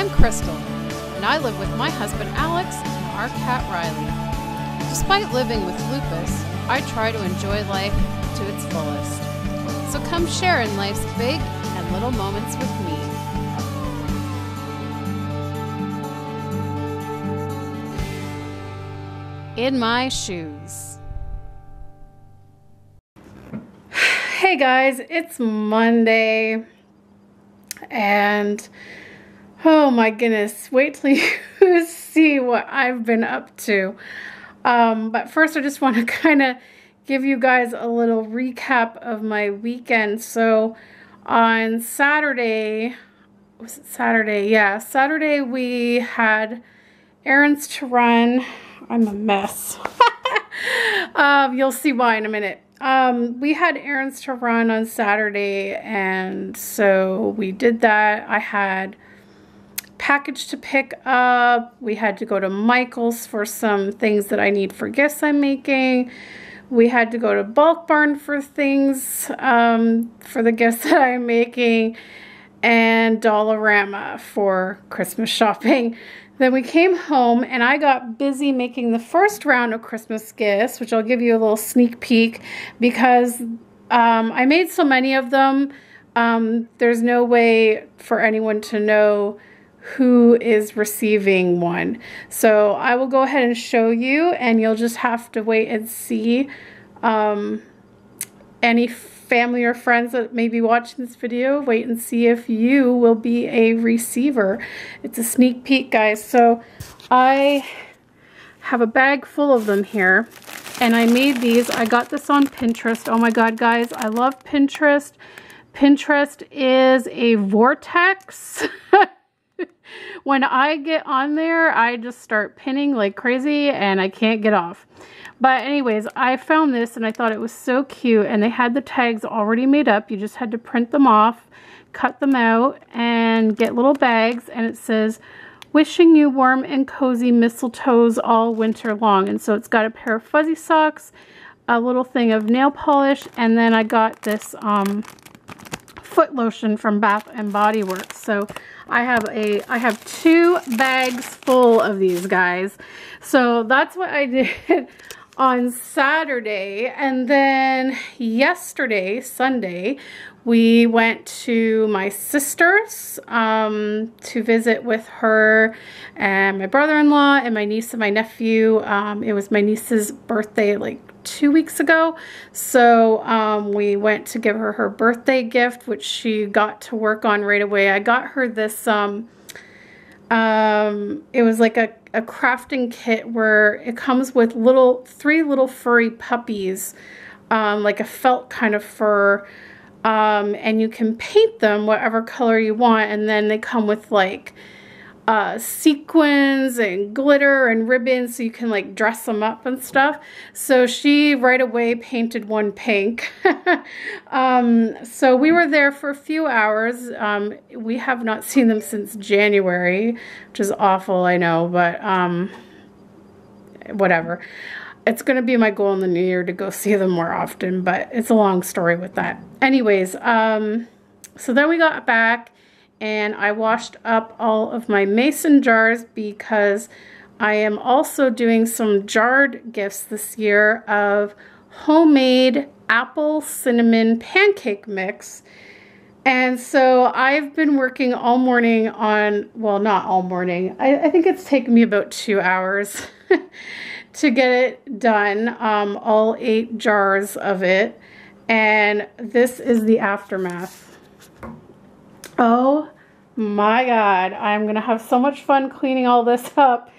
I'm Krystle, and I live with my husband Alex and our cat Riley. Despite living with lupus, I try to enjoy life to its fullest. So come share in life's big and little moments with me. In my shoes. Hey guys, it's Monday, and oh my goodness, wait till you see what I've been up to. But first I just want to kind of give you guys a little recap of my weekend. So on Saturday, was it Saturday? Yeah, Saturday we had errands to run. I'm a mess. You'll see why in a minute. We had errands to run on Saturday, and so we did that. I had package to pick up. We had to go to Michael's for some things that I need for gifts I'm making. We had to go to Bulk Barn for things for the gifts that I'm making, and Dollarama for Christmas shopping. Then we came home and I got busy making the first round of Christmas gifts, which I'll give you a little sneak peek because I made so many of them. There's no way for anyone to know who is receiving one. So I will go ahead and show you, and you'll just have to wait and see. Any family or friends that may be watching this video, wait and see if you will be a receiver. It's a sneak peek, guys. So I have a bag full of them here, and I made these. I got this on Pinterest. Oh my god, guys, I love Pinterest. Pinterest is a vortex. When I get on there, I just start pinning like crazy and I can't get off. But anyways, I found this and I thought it was so cute, and they had the tags already made up. You just had to print them off, cut them out, and get little bags, and it says, "Wishing you warm and cozy mistletoes all winter long." And so it's got a pair of fuzzy socks, a little thing of nail polish, and then I got this foot lotion from Bath and Body Works. So I have 2 bags full of these guys. So that's what I did on Saturday. And then yesterday, Sunday, we went to my sister's to visit with her and my brother-in-law and my niece and my nephew. It was my niece's birthday like 2 weeks ago, so we went to give her her birthday gift, which she got to work on right away. I got her this it was like a crafting kit where it comes with 3 little furry puppies, like a felt kind of fur, and you can paint them whatever color you want, and then they come with like sequins and glitter and ribbons, so you can like dress them up and stuff. So she right away painted one pink. So we were there for a few hours. We have not seen them since January, which is awful, I know, but whatever. It's going to be my goal in the new year to go see them more often, but it's a long story with that. Anyways, so then we got back, and I washed up all of my mason jars because I am also doing some jarred gifts this year of homemade apple cinnamon pancake mix. And so I've been working all morning on, well, not all morning. I think it's taken me about 2 hours to get it done, all 8 jars of it. And this is the aftermath. Oh my god, I'm gonna have so much fun cleaning all this up.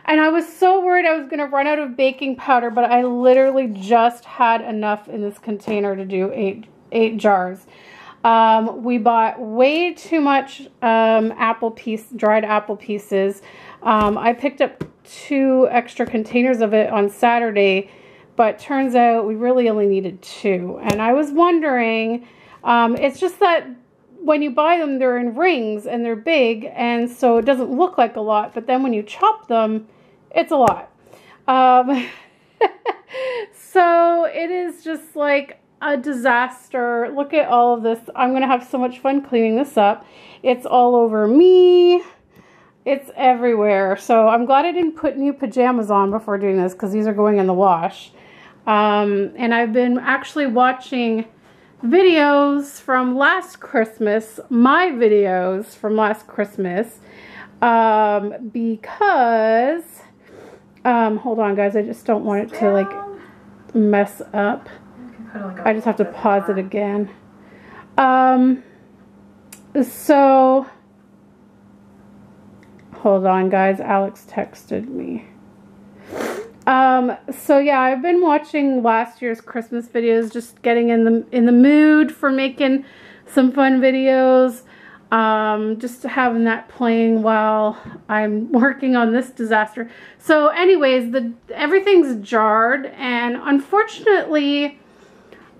And I was so worried I was gonna run out of baking powder, but I literally just had enough in this container to do 8 jars. We bought way too much dried apple pieces. I picked up 2 extra containers of it on Saturday, but turns out we really only needed 2. And I was wondering, it's just that when you buy them, they're in rings and they're big, and so it doesn't look like a lot, but then when you chop them, it's a lot. So it is just like a disaster. Look at all of this. I'm gonna have so much fun cleaning this up. It's all over me. It's everywhere. So I'm glad I didn't put new pajamas on before doing this because these are going in the wash. And I've been actually watching videos from last Christmas, my videos from last Christmas, because, hold on guys, I just don't want it to like mess up. I just have to pause it again. So, hold on guys, Alex texted me. So yeah, I've been watching last year's Christmas videos, just getting in the mood for making some fun videos. Just having that playing while I'm working on this disaster. So anyways, everything's jarred, and unfortunately,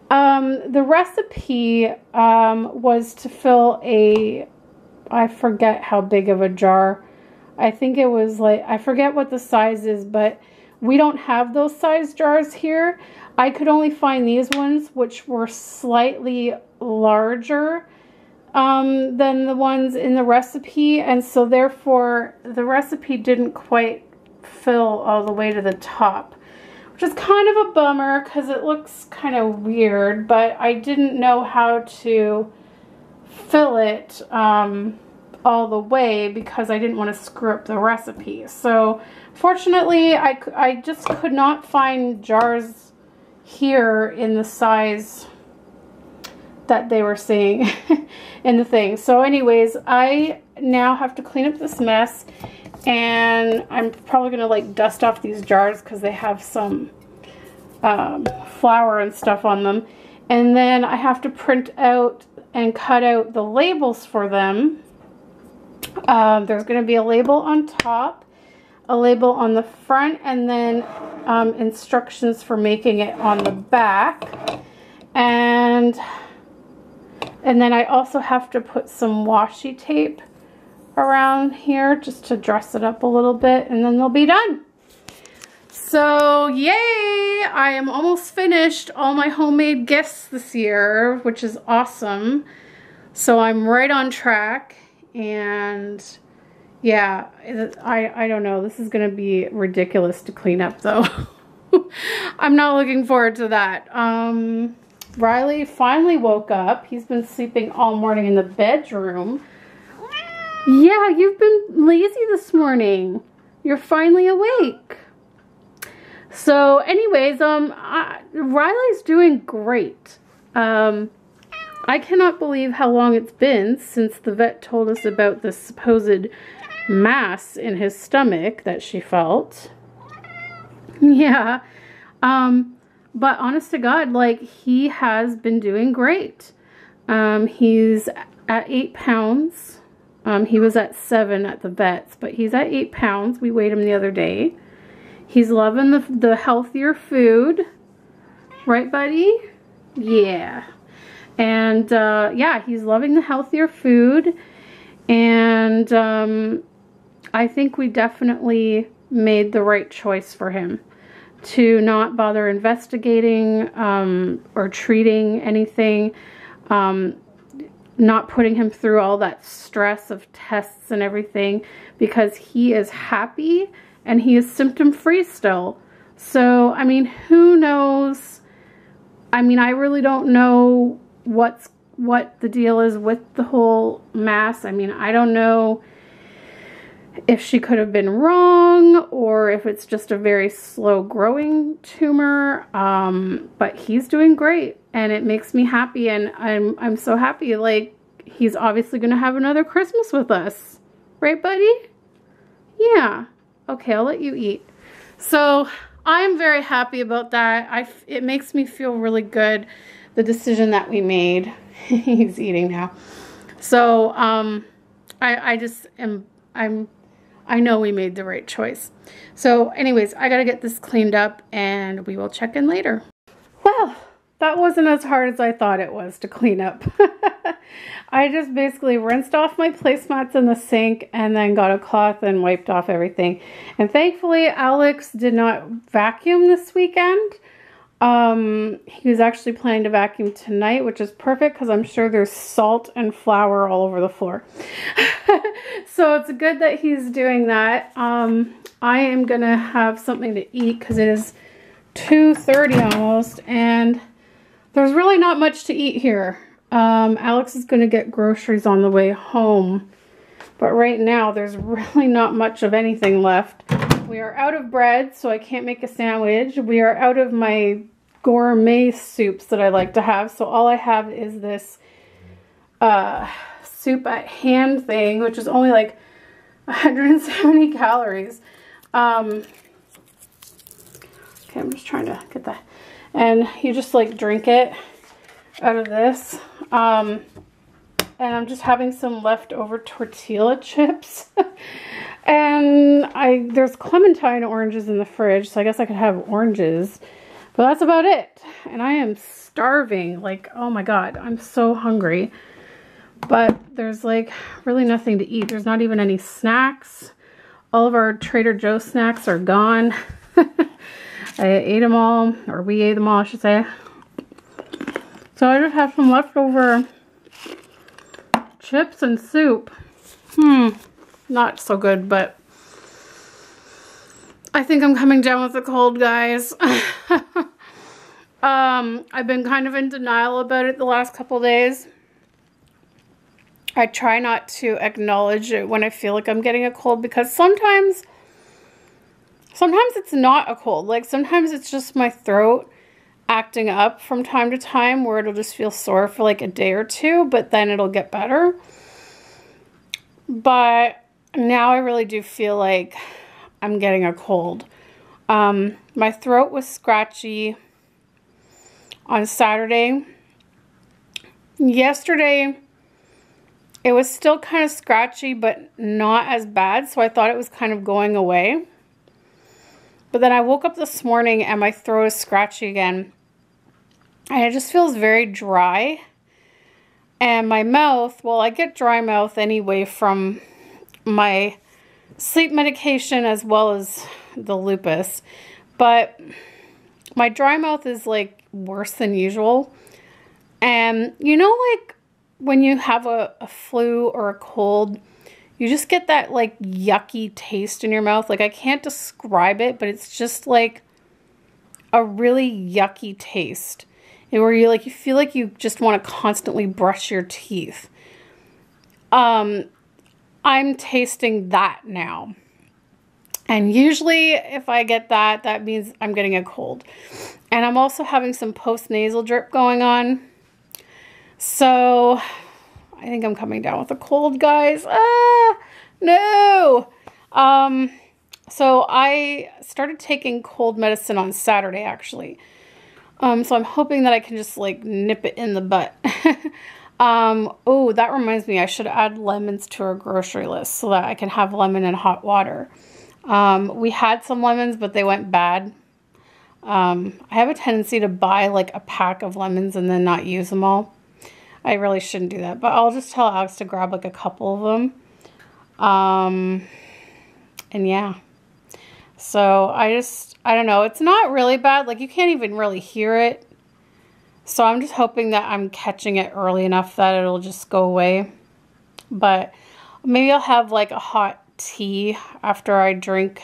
the recipe, was to fill I forget how big of a jar. I think it was like, I forget what the size is, but we don't have those size jars here. I could only find these ones, which were slightly larger than the ones in the recipe, and so therefore the recipe didn't quite fill all the way to the top, which is kind of a bummer because it looks kind of weird, but I didn't know how to fill it all the way because I didn't want to screw up the recipe. So fortunately I just could not find jars here in the size that they were saying in the thing. So anyways, I now have to clean up this mess, and I'm probably gonna like dust off these jars because they have some flour and stuff on them, and then I have to print out and cut out the labels for them. There's gonna be a label on top, a label on the front, and then instructions for making it on the back, and then I also have to put some washi tape around here just to dress it up a little bit, and then they'll be done. So yay, I am almost finished all my homemade gifts this year, which is awesome. So I'm right on track, and yeah, I don't know, this is gonna be ridiculous to clean up though. I'm not looking forward to that. Riley finally woke up. He's been sleeping all morning in the bedroom. Yeah, you've been lazy this morning. You're finally awake. So anyways, Riley's doing great. I cannot believe how long it's been since the vet told us about this supposed mass in his stomach that she felt. Yeah. But honest to God, like, he has been doing great. He's at 8 pounds. He was at 7 at the vet's, but he's at 8 pounds. We weighed him the other day. He's loving the healthier food. Right, buddy? Yeah. And, yeah, he's loving the healthier food. And I think we definitely made the right choice for him to not bother investigating or treating anything, not putting him through all that stress of tests and everything, because he is happy and he is symptom-free still. So, I mean, who knows? I mean, I really don't know what the deal is with the whole mass. I mean, I don't know if she could have been wrong or if it's just a very slow growing tumor, but he's doing great and it makes me happy, and I'm so happy. Like, he's obviously gonna have another Christmas with us, right, buddy? Yeah. Okay, I'll let you eat. So I'm very happy about that. It makes me feel really good, the decision that we made. He's eating now. So I know we made the right choice. So anyways, I gotta get this cleaned up and we will check in later. Well, that wasn't as hard as I thought it was to clean up. I just basically rinsed off my placemats in the sink and then got a cloth and wiped off everything. And thankfully, Alex did not vacuum this weekend. He was actually planning to vacuum tonight, which is perfect because I'm sure there's salt and flour all over the floor. So it's good that he's doing that. I am gonna have something to eat because it is 2:30 almost, and there's really not much to eat here. Alex is gonna get groceries on the way home, but right now there's really not much of anything left. We are out of bread, so I can't make a sandwich. We are out of my gourmet soups that I like to have, so all I have is this soup at hand thing, which is only like 170 calories. Okay, I'm just trying to get that. And you just like drink it out of this. And I'm just having some leftover tortilla chips. And there's clementine oranges in the fridge, so I guess I could have oranges. But that's about it. And I am starving. Like, oh my God, I'm so hungry. But there's like really nothing to eat. There's not even any snacks. All of our Trader Joe's snacks are gone. I ate them all, or we ate them all, I should say. So I just have some leftover chips and soup. Not so good, but I think I'm coming down with a cold, guys. I've been kind of in denial about it the last couple days. I try not to acknowledge it when I feel like I'm getting a cold, because sometimes it's not a cold. Like sometimes it's just my throat acting up from time to time, where it'll just feel sore for like a day or two, but then it'll get better. But now I really do feel like I'm getting a cold. My throat was scratchy on Saturday. Yesterday, it was still kind of scratchy, but not as bad, so I thought it was kind of going away. But then I woke up this morning and my throat is scratchy again. And it just feels very dry. And my mouth, well, I get dry mouth anyway from my sleep medication as well as the lupus. But my dry mouth is like worse than usual. And you know, like when you have a flu or a cold, you just get that like yucky taste in your mouth. Like I can't describe it, but it's just like a really yucky taste. And where you feel like you just want to constantly brush your teeth. I'm tasting that now. And usually if I get that, that means I'm getting a cold. And I'm also having some post-nasal drip going on. So I think I'm coming down with a cold, guys. No. So I started taking cold medicine on Saturday, actually. So I'm hoping that I can just like nip it in the butt. Oh, that reminds me, I should add lemons to our grocery list so that I can have lemon and hot water. We had some lemons, but they went bad. I have a tendency to buy like a pack of lemons and then not use them all. I really shouldn't do that, but I'll just tell Alex to grab like a couple of them. And yeah. So I don't know. It's not really bad. Like you can't even really hear it. So I'm just hoping that I'm catching it early enough that it'll just go away. But maybe I'll have like a hot tea after I drink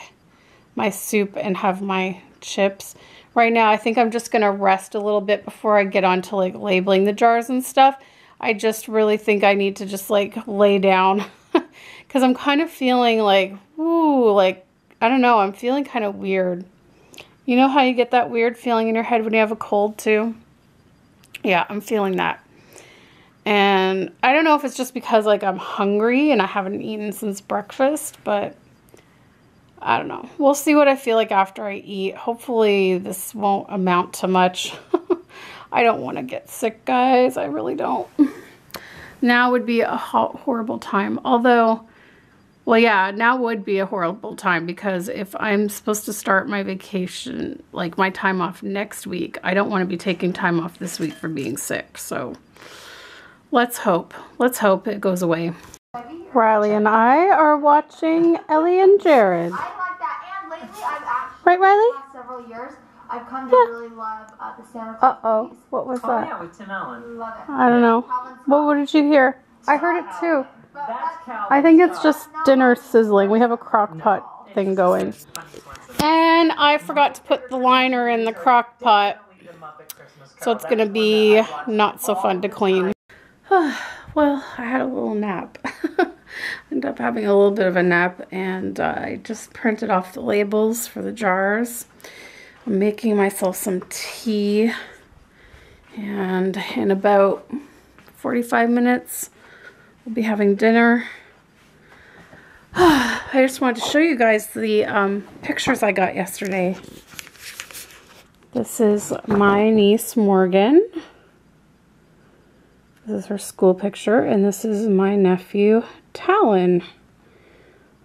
my soup and have my chips. Right now, I think I'm just going to rest a little bit before I get on to like labeling the jars and stuff. I just really think I need to just like lay down because I'm kind of feeling like, ooh, like, I don't know. I'm feeling kind of weird. You know how you get that weird feeling in your head when you have a cold too? Yeah, I'm feeling that. And I don't know if it's just because like I'm hungry and I haven't eaten since breakfast, but I don't know. We'll see what I feel like after I eat. Hopefully this won't amount to much. I don't want to get sick, guys. I really don't. Now would be a horrible time. Although, well, yeah, now would be a horrible time because if I'm supposed to start my vacation, like my time off next week, I don't want to be taking time off this week for being sick. So let's hope. Let's hope it goes away. Riley and I are watching Ellie and Jared. I like that, and lately I've actually, right, Riley? the last several years, I've come to really love the Santa Claus movies. What was Oh that? yeah, with Tim Allen. Love it. I don't know. What did you hear? I heard it too. That's Calvin. I think it's just dinner sizzling. We have a crock pot thing going. And I forgot to put the liner in the crock pot. So it's going to be not so fun to clean. Well, I had a little nap. Ended up having a little bit of a nap, and I just printed off the labels for the jars. I'm making myself some tea, and in about 45 minutes we'll be having dinner. I just wanted to show you guys the pictures I got yesterday. This is my niece Morgan. This is her school picture, and this is my nephew Talon.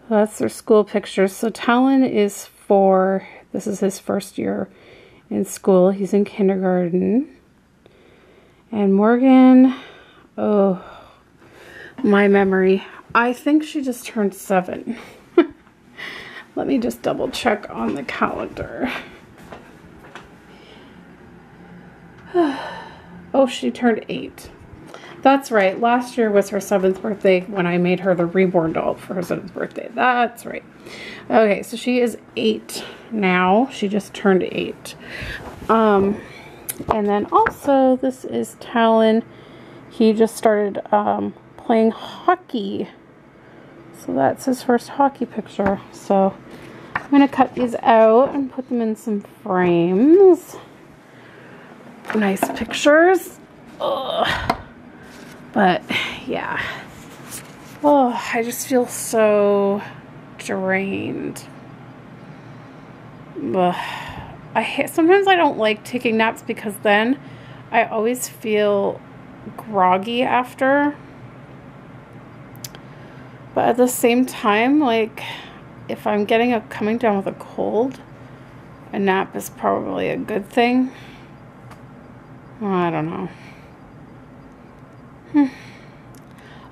That's their school picture. So Talon is this is his first year in school. He's in kindergarten. And Morgan, oh, my memory. I think she just turned 7. Let me just double check on the calendar. Oh, she turned 8. That's right. Last year was her 7th birthday when I made her the reborn doll for her 7th birthday. That's right. Okay, so she is 8 now. She just turned 8. And then also, this is Talon. He just started playing hockey. So that's his first hockey picture. So I'm going to cut these out and put them in some frames. Nice pictures. Ugh. But yeah, oh, I just feel so drained. Ugh. Sometimes I don't like taking naps because then I always feel groggy after. But at the same time, like if I'm coming down with a cold, a nap is probably a good thing. I don't know.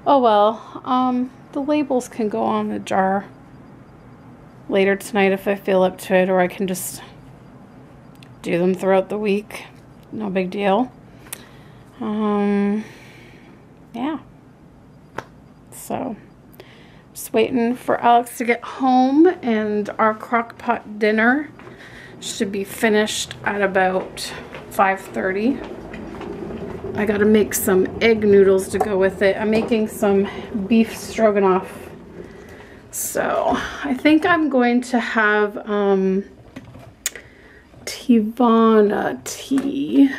Oh well, the labels can go on the jar later tonight if I feel up to it, or I can just do them throughout the week. No big deal. Yeah. So, just waiting for Alex to get home, and our crock pot dinner should be finished at about 5:30. I gotta make some egg noodles to go with it. I'm making some beef stroganoff. So I think I'm going to have Tivana tea.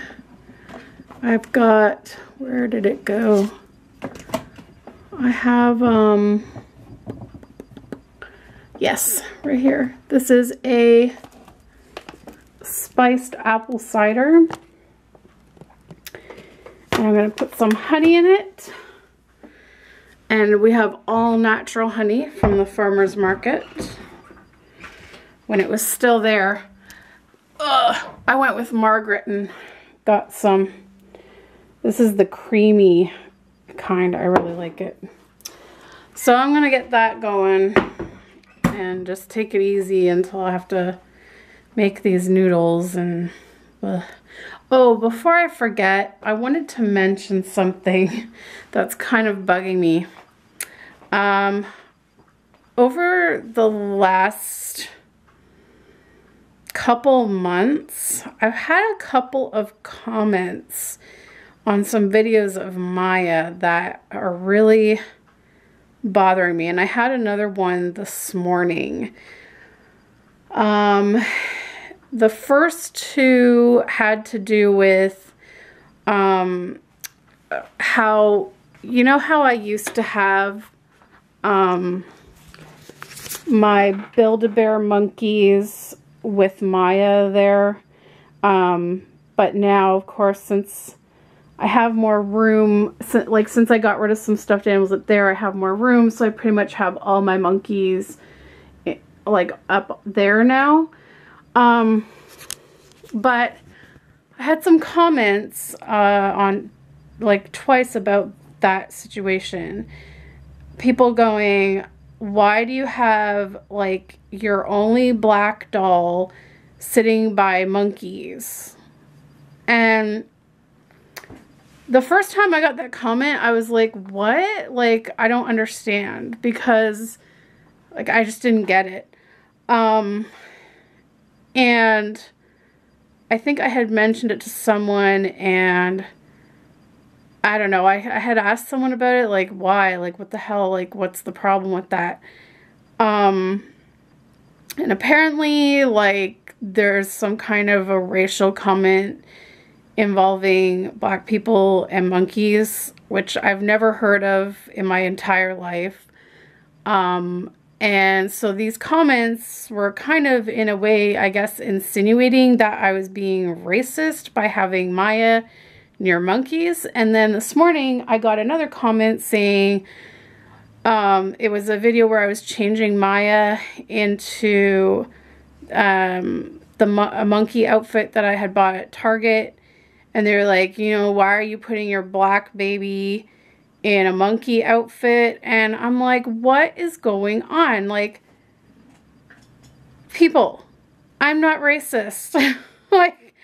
I've got, where did it go? I have, yes, right here. This is a spiced apple cider. And I'm going to put some honey in it. And we have all natural honey from the farmer's market. When it was still there. I went with Margaret and got some. This is the creamy kind. I really like it. So I'm going to get that going. And just take it easy until I have to make these noodles. And oh, before I forget, I wanted to mention something that's kind of bugging me. Over the last couple months, I've had a couple of comments on some videos of Maya that are really bothering me. And I had another one this morning. The first two had to do with how, you know how I used to have my Build-A-Bear monkeys with Maya there. But now, of course, since I have more room, since I got rid of some stuffed animals up there, I have more room, so I pretty much have all my monkeys like up there now. But I had some comments on like twice about that situation. People going, why do you have like your only black doll sitting by monkeys. And the first time I got that comment, I was like, what? Like, I don't understand, because like I just didn't get it. And I think I had mentioned it to someone, and I don't know, I had asked someone about it, like, why? Like, what the hell? Like, what's the problem with that? And apparently, like, there's some kind of a racial comment involving Black people and monkeys, which I've never heard of in my entire life. And so these comments were kind of, in a way, I guess, insinuating that I was being racist by having Maya near monkeys. And then this morning I got another comment saying, it was a video where I was changing Maya into a monkey outfit that I had bought at Target. And they're like, you know, why are you putting your Black baby in a monkey outfit? And I'm like, what is going on? Like, people, I'm not racist. Like,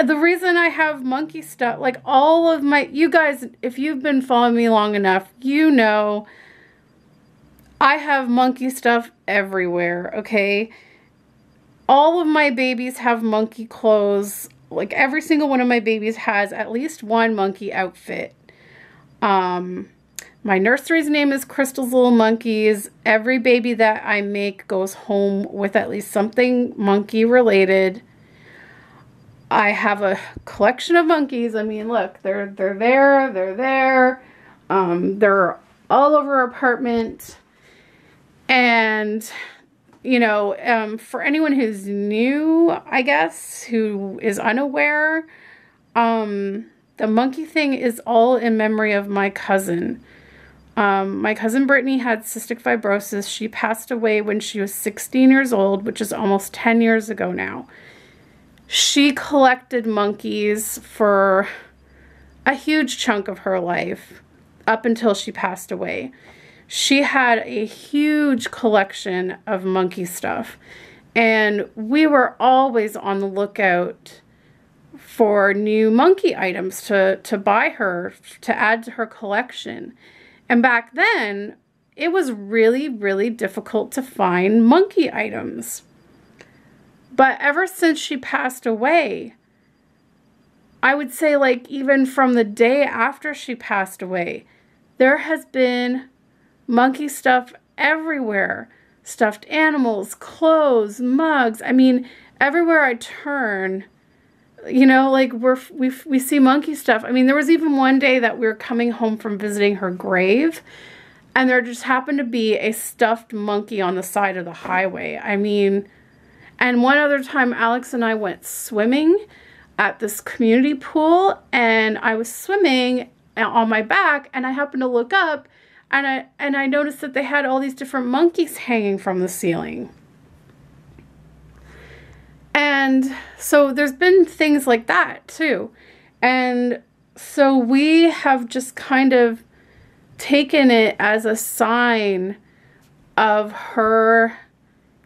the reason I have monkey stuff, like all of my, you guys, if you've been following me long enough, you know I have monkey stuff everywhere, okay? All of my babies have monkey clothes. Like, every single one of my babies has at least one monkey outfit. My nursery's name is Krystle's Little Monkeys. Every baby that I make goes home with at least something monkey related. I have a collection of monkeys. I mean, look, they're there, they're there. They're all over our apartment. And, you know, for anyone who's new, I guess, who is unaware, the monkey thing is all in memory of my cousin. My cousin Brittany had cystic fibrosis. She passed away when she was 16 years old, which is almost 10 years ago now. She collected monkeys for a huge chunk of her life up until she passed away. She had a huge collection of monkey stuff, and we were always on the lookout for new monkey items to buy her, to add to her collection. And back then, it was really, really difficult to find monkey items. But ever since she passed away, I would say, like, even from the day after she passed away, there has been monkey stuff everywhere. Stuffed animals, clothes, mugs. I mean, everywhere I turn, you know, like, we see monkey stuff. I mean, there was even one day that we were coming home from visiting her grave, and there just happened to be a stuffed monkey on the side of the highway. I mean, and one other time, Alex and I went swimming at this community pool, and I was swimming on my back, and I happened to look up, and I noticed that they had all these different monkeys hanging from the ceiling. And so there's been things like that too. And so we have just kind of taken it as a sign of her,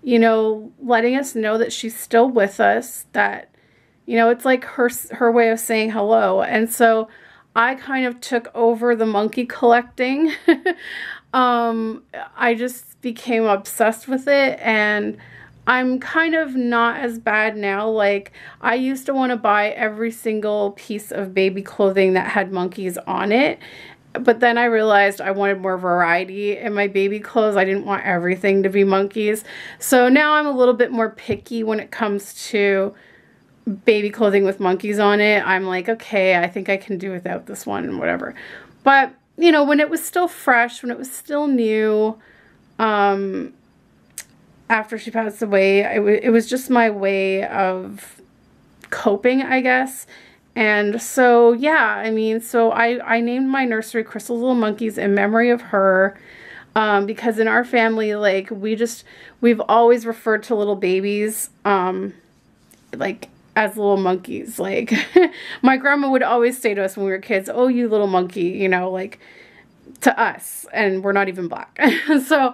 you know, letting us know that she's still with us, that, you know, it's like her way of saying hello. And so I kind of took over the monkey collecting. I just became obsessed with it, and I'm kind of not as bad now. Like, I used to want to buy every single piece of baby clothing that had monkeys on it. But then I realized I wanted more variety in my baby clothes. I didn't want everything to be monkeys. So now I'm a little bit more picky when it comes to baby clothing with monkeys on it. I'm like, okay, I think I can do without this one and whatever. But, you know, when it was still fresh, when it was still new, after she passed away, it was just my way of coping, I guess. And so, yeah, I mean, so I named my nursery Krystle's Little Monkeys in memory of her, because in our family, like, we've always referred to little babies, like, as little monkeys. Like, my grandma would always say to us when we were kids, oh, you little monkey, you know, like, to us, and we're not even Black. So,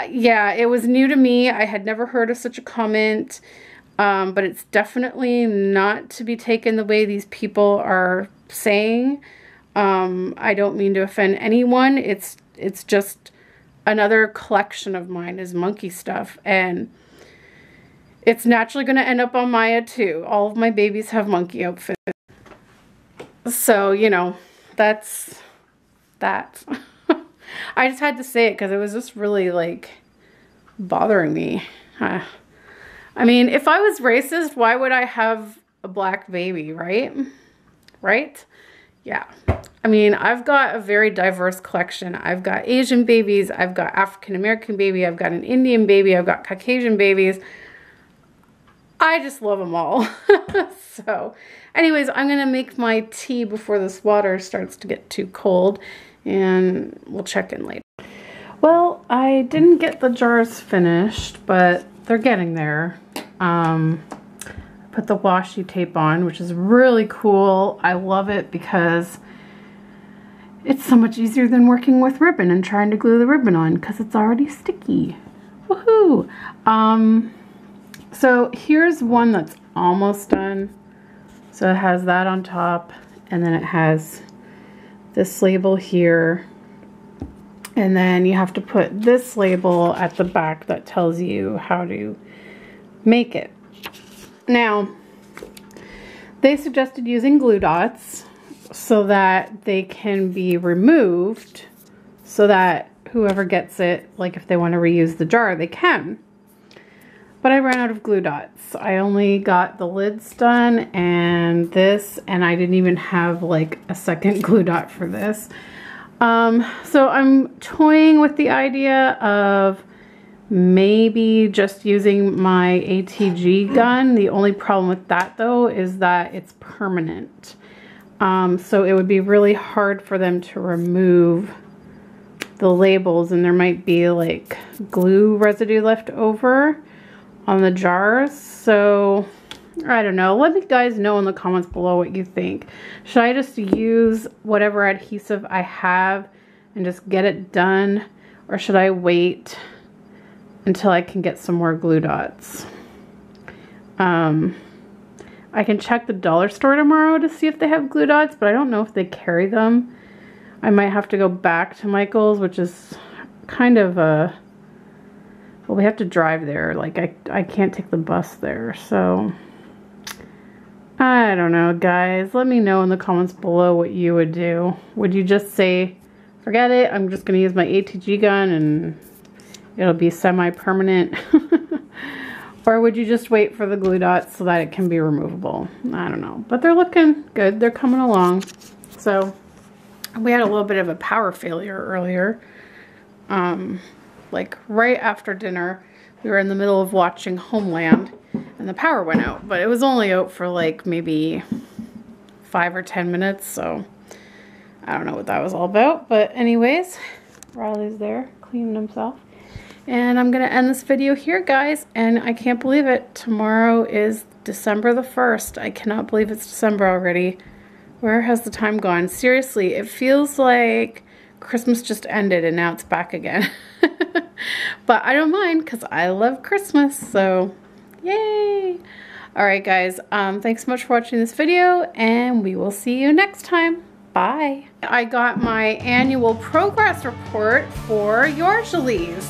yeah, it was new to me. I had never heard of such a comment, but it's definitely not to be taken the way these people are saying. I don't mean to offend anyone. It's just another collection of mine is monkey stuff, and it's naturally going to end up on Maya too. All of my babies have monkey outfits. So, you know, that's that. I just had to say it because it was just really like bothering me. I mean, if I was racist, why would I have a black baby, right? Right? Yeah. I mean, I've got a very diverse collection. I've got Asian babies, I've got African American baby, I've got an Indian baby, I've got Caucasian babies. I just love them all. So, anyways, I'm going to make my tea before this water starts to get too cold, and we'll check in later. Well, I didn't get the jars finished, but they're getting there. Put the washi tape on, which is really cool. I love it because it's so much easier than working with ribbon and trying to glue the ribbon on because it's already sticky. Woohoo! So here's one that's almost done. So it has that on top, and then it has this label here, and then you have to put this label at the back that tells you how to make it. Now, they suggested using glue dots so that they can be removed so that whoever gets it, like if they want to reuse the jar, they can. But I ran out of glue dots. I only got the lids done and this, and I didn't even have like a second glue dot for this. So I'm toying with the idea of maybe just using my ATG gun. The only problem with that though is that it's permanent. So it would be really hard for them to remove the labels, and there might be like glue residue left over on the jars. So I don't know. Let me guys know in the comments below what you think. Should I just use whatever adhesive I have and just get it done, or should I wait until I can get some more glue dots? I can check the dollar store tomorrow to see if they have glue dots, but I don't know if they carry them. I might have to go back to Michael's, which is kind of a, well, we have to drive there. Like I can't take the bus there, so I don't know, guys. Let me know in the comments below what you would do. Would you just say, forget it, I'm just gonna use my ATG gun and it'll be semi-permanent? Or would you just wait for the glue dots so that it can be removable? I don't know, but they're looking good. They're coming along. So we had a little bit of a power failure earlier. Like right after dinner, we were in the middle of watching Homeland and the power went out, but it was only out for like maybe 5 or 10 minutes. So I don't know what that was all about, but anyways, Riley's there cleaning himself. And I'm gonna end this video here, guys, and I can't believe it. Tomorrow is December the 1st. I cannot believe it's December already. Where has the time gone? Seriously, it feels like Christmas just ended and now it's back again. But I don't mind because I love Christmas, so yay! Alright guys, thanks so much for watching this video, and we will see you next time. Bye! I got my annual progress report for Yorgelies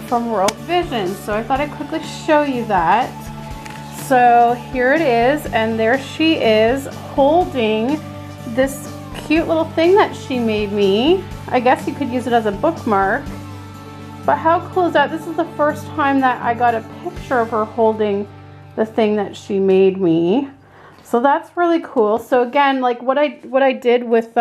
from World Vision, so I thought I'd quickly show you that. So here it is, and there she is holding this cute little thing that she made me. I guess you could use it as a bookmark. But how cool is that? This is the first time that I got a picture of her holding the thing that she made me. So that's really cool. So again, like what I did with